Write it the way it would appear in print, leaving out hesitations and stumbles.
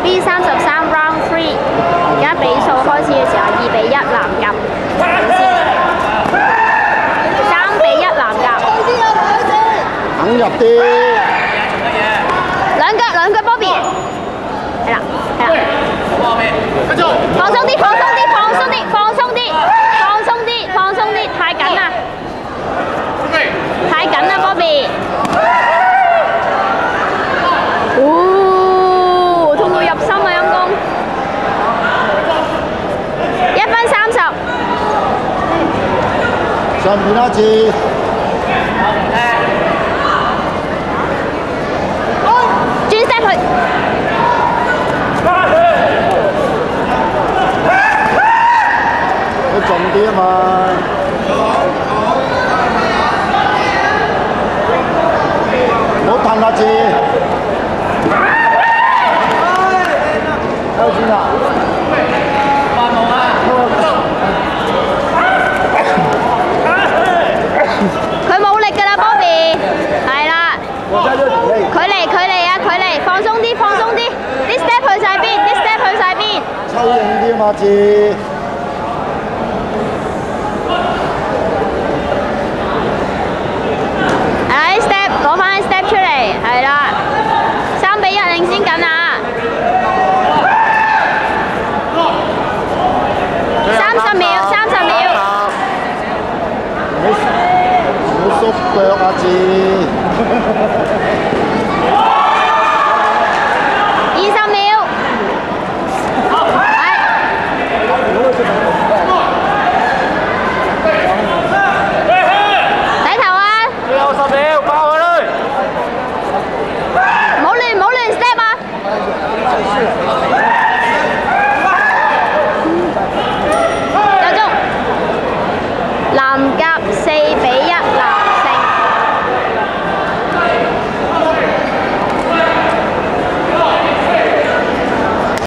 B33 Round 3，而家比數開始嘅時候2-1南甲，3-1南甲。肯入啲。兩腳 Bobby， 係啦。放鬆啲，太緊啦，Bobby。痛到入心啊，陰公。1分30。上邊一次。轉 step 佢。佢重啲啊嘛。唔好褪下字。收錢啦！發夢啊！佢冇力㗎啦 ，Bobby。係啦。距離啊，放鬆啲，啲 step 去晒邊，抽型啲啊嘛字。step 攞翻啲 step 出嚟，係啦，3-1領先緊啊！30秒。唔好縮腳啊字。20秒。睇頭啊！最後10秒，爆佢啦！唔好亂 step 啊！